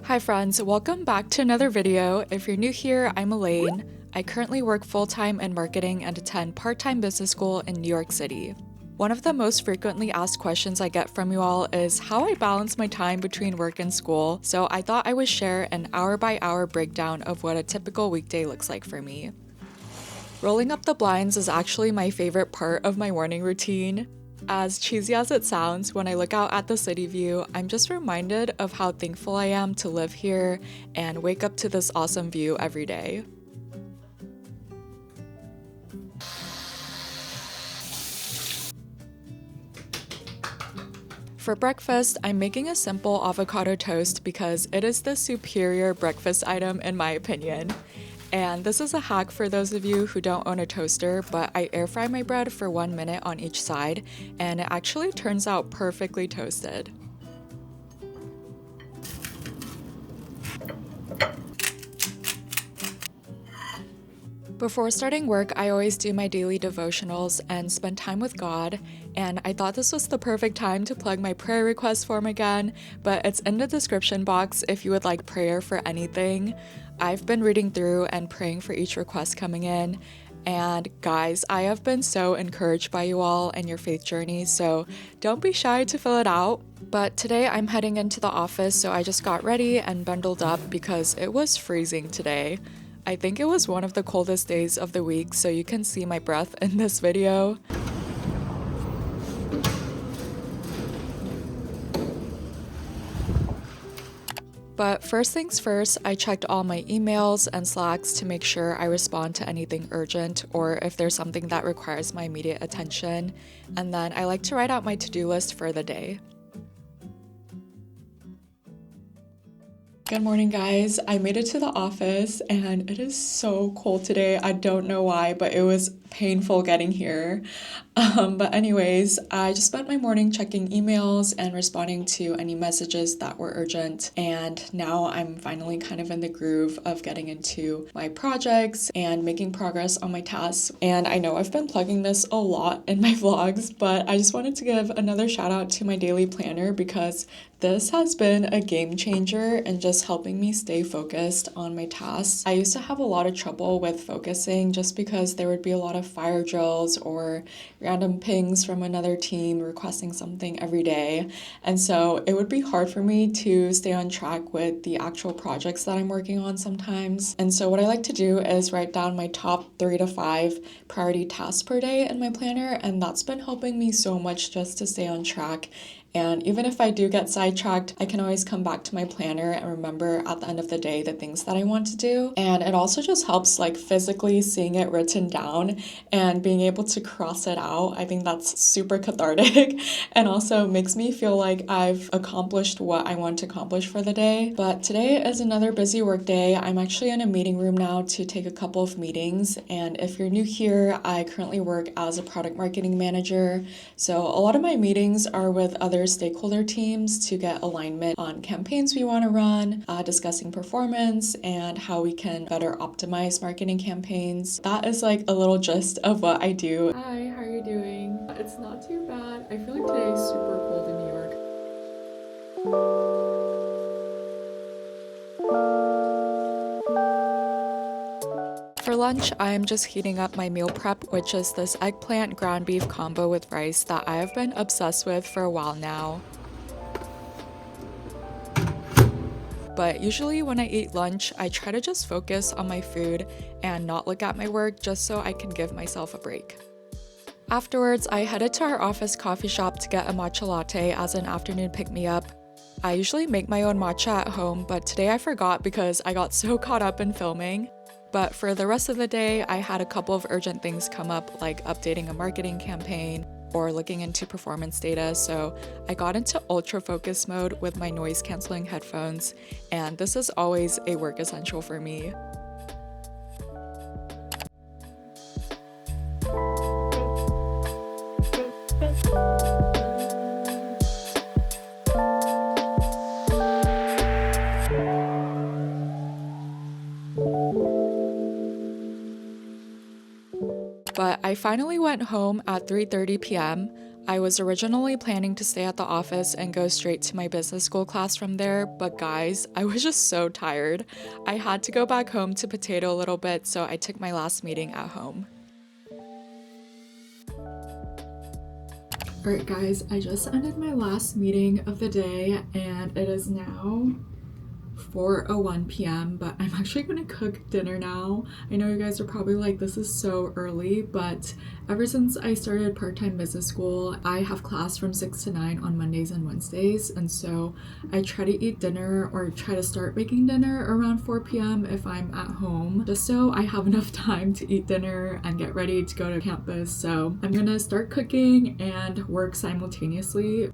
Hi friends, welcome back to another video. If you're new here, I'm Elaine. I currently work full-time in marketing and attend part-time business school in New York City. One of the most frequently asked questions I get from you all is how I balance my time between work and school, so I thought I would share an hour-by-hour breakdown of what a typical weekday looks like for me. Rolling up the blinds is actually my favorite part of my morning routine. As cheesy as it sounds, when I look out at the city view, I'm just reminded of how thankful I am to live here and wake up to this awesome view every day. For breakfast, I'm making a simple avocado toast because it is the superior breakfast item in my opinion. And this is a hack for those of you who don't own a toaster, but I air fry my bread for 1 minute on each side, and it actually turns out perfectly toasted. Before starting work, I always do my daily devotionals and spend time with God, and I thought this was the perfect time to plug my prayer request form again, but it's in the description box if you would like prayer for anything. I've been reading through and praying for each request coming in, and guys, I have been so encouraged by you all and your faith journey, so don't be shy to fill it out. But today I'm heading into the office, so I just got ready and bundled up because it was freezing today. I think it was one of the coldest days of the week, so you can see my breath in this video. But first things first, I checked all my emails and Slacks to make sure I respond to anything urgent or if there's something that requires my immediate attention. And then I like to write out my to-do list for the day. Good morning, guys. I made it to the office and it is so cold today. I don't know why, but it was painful getting here. But anyways, I just spent my morning checking emails and responding to any messages that were urgent. And now I'm finally kind of in the groove of getting into my projects and making progress on my tasks. And I know I've been plugging this a lot in my vlogs, but I just wanted to give another shout out to my daily planner because this has been a game changer and just helping me stay focused on my tasks. I used to have a lot of trouble with focusing just because there would be a lot of fire drills or random pings from another team requesting something every day. And so it would be hard for me to stay on track with the actual projects that I'm working on sometimes. And so what I like to do is write down my top 3 to 5 priority tasks per day in my planner, and that's been helping me so much just to stay on track. And even if I do get sidetracked, I can always come back to my planner and remember at the end of the day the things that I want to do. And it also just helps like physically seeing it written down and being able to cross it out. I think that's super cathartic and also makes me feel like I've accomplished what I want to accomplish for the day. But today is another busy work day. I'm actually in a meeting room now to take a couple of meetings. And if you're new here, I currently work as a product marketing manager. So a lot of my meetings are with other stakeholder teams to get alignment on campaigns we want to run, discussing performance and how we can better optimize marketing campaigns. That is like a little gist of what I do. Hi, how are you doing? It's not too bad. I feel like today is super cold in New York. For lunch, I'm just heating up my meal prep, which is this eggplant ground beef combo with rice that I have been obsessed with for a while now. But usually when I eat lunch, I try to just focus on my food and not look at my work just so I can give myself a break. Afterwards, I headed to our office coffee shop to get a matcha latte as an afternoon pick-me-up. I usually make my own matcha at home, but today I forgot because I got so caught up in filming. But for the rest of the day, I had a couple of urgent things come up, like updating a marketing campaign or looking into performance data, so I got into ultra focus mode with my noise canceling headphones, and this is always a work essential for me. But I finally went home at 3:30 p.m. I was originally planning to stay at the office and go straight to my business school class from there, but guys, I was just so tired. I had to go back home to potato a little bit, so I took my last meeting at home. Alright guys, I just ended my last meeting of the day and it is now 4:01 p.m. but I'm actually gonna cook dinner now. I know you guys are probably like, this is so early, but ever since I started part-time business school, I have class from 6 to 9 on Mondays and Wednesdays, and so I try to eat dinner or try to start making dinner around 4 p.m. if I'm at home, just so I have enough time to eat dinner and get ready to go to campus. So I'm gonna start cooking and work simultaneously.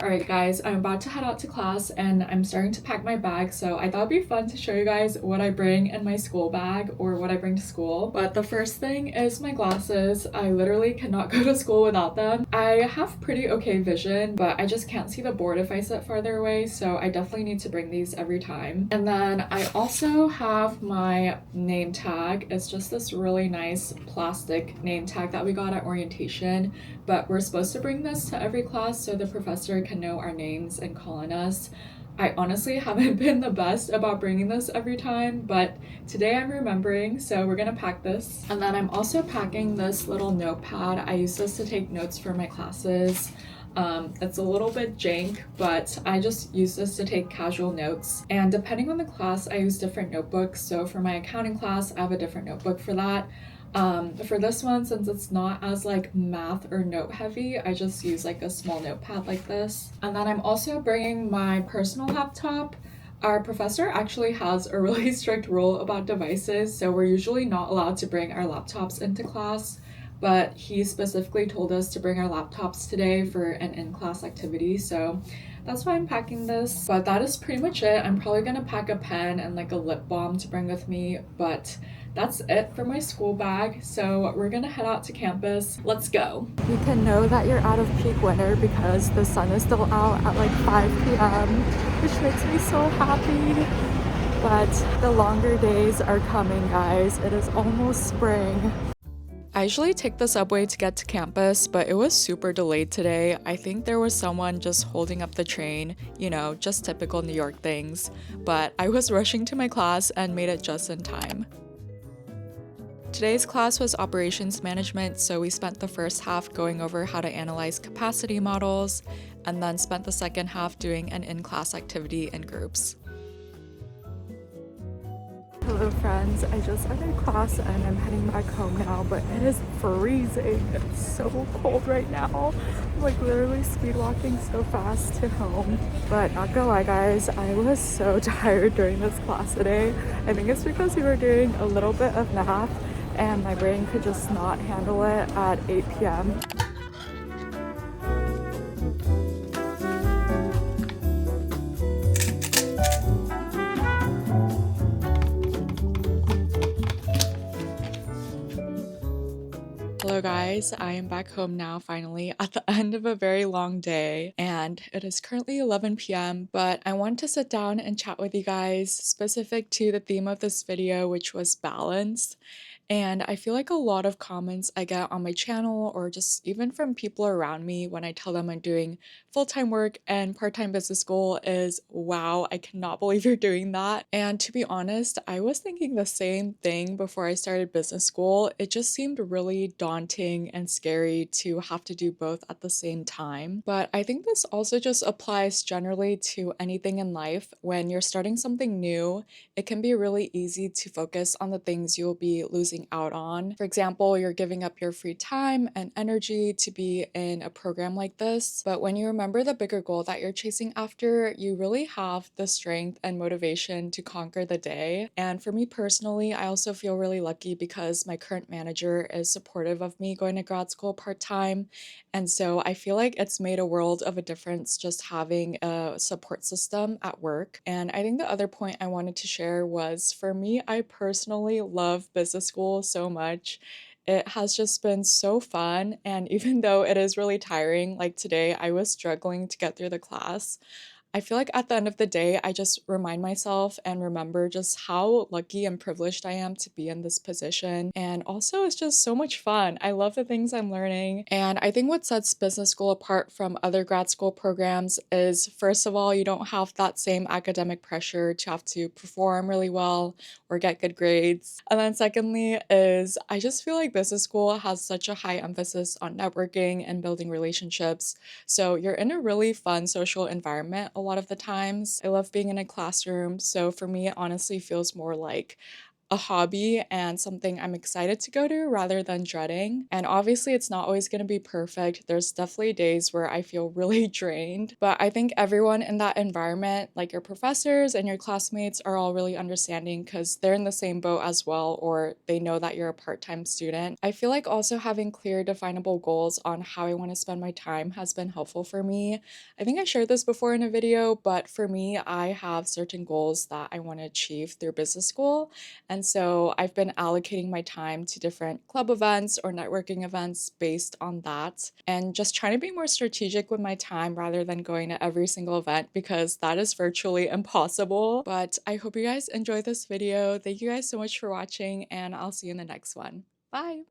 Alright guys, I'm about to head out to class and I'm starting to pack my bag, so I thought it'd be fun to show you guys what I bring in my school bag or what I bring to school. But the first thing is my glasses. I literally cannot go to school without them. I have pretty okay vision, but I just can't see the board if I sit farther away, so I definitely need to bring these every time. And then I also have my name tag. It's just this really nice plastic name tag that we got at orientation, but we're supposed to bring this to every class so the professor can know our names and call on us. I honestly haven't been the best about bringing this every time, but today I'm remembering, so we're gonna pack this. And then I'm also packing this little notepad. I use this to take notes for my classes. It's a little bit jank, but I just use this to take casual notes. And depending on the class, I use different notebooks. So for my accounting class, I have a different notebook for that. For this one, since it's not as like math or note heavy, I just use like a small notepad like this. And then I'm also bringing my personal laptop. Our professor actually has a really strict rule about devices, so we're usually not allowed to bring our laptops into class, but he specifically told us to bring our laptops today for an in-class activity, so that's why I'm packing this. But that is pretty much it. I'm probably gonna pack a pen and like a lip balm to bring with me, but that's it for my school bag. So we're gonna head out to campus. Let's go. You can know that you're out of peak winter because the sun is still out at like 5 p.m., which makes me so happy. But the longer days are coming, guys. It is almost spring. I usually take the subway to get to campus, but it was super delayed today. I think there was someone just holding up the train, you know, just typical New York things. But I was rushing to my class and made it just in time. Today's class was operations management, so we spent the first half going over how to analyze capacity models, and then spent the second half doing an in-class activity in groups. Hello friends, I just ended class and I'm heading back home now, but it is freezing. It's so cold right now. I'm like literally speed walking so fast to home. But not gonna lie guys, I was so tired during this class today. I think it's because we were doing a little bit of math and my brain could just not handle it at 8 p.m. Hello guys, I am back home now finally at the end of a very long day, and it is currently 11 p.m. but I want to sit down and chat with you guys specific to the theme of this video, which was balance. And I feel like a lot of comments I get on my channel or just even from people around me when I tell them I'm doing full-time work and part-time business school is, wow, I cannot believe you're doing that. And to be honest, I was thinking the same thing before I started business school. It just seemed really daunting and scary to have to do both at the same time. But I think this also just applies generally to anything in life. When you're starting something new, it can be really easy to focus on the things you'll be losing out on. For example, you're giving up your free time and energy to be in a program like this, but when you remember the bigger goal that you're chasing after, you really have the strength and motivation to conquer the day. And for me personally, I also feel really lucky because my current manager is supportive of me going to grad school part-time, and so I feel like it's made a world of a difference just having a support system at work. And I think the other point I wanted to share was, for me, I personally love business school so much. It has just been so fun, and even though it is really tiring, like today I was struggling to get through the class, I feel like at the end of the day, I just remind myself and remember just how lucky and privileged I am to be in this position. And also, it's just so much fun. I love the things I'm learning. And I think what sets business school apart from other grad school programs is, first of all, you don't have that same academic pressure to have to perform really well or get good grades. And then, secondly, is I just feel like business school has such a high emphasis on networking and building relationships. So you're in a really fun social environment a lot of the times. I love being in a classroom. So for me, it honestly feels more like a hobby and something I'm excited to go to rather than dreading. And obviously, it's not always going to be perfect. There's definitely days where I feel really drained, but I think everyone in that environment, like your professors and your classmates, are all really understanding because they're in the same boat as well, or they know that you're a part time student. I feel like also having clear, definable goals on how I want to spend my time has been helpful for me. I think I shared this before in a video, but for me, I have certain goals that I want to achieve through business school. And so I've been allocating my time to different club events or networking events based on that, and just trying to be more strategic with my time rather than going to every single event because that is virtually impossible. But I hope you guys enjoyed this video. Thank you guys so much for watching, and I'll see you in the next one. Bye!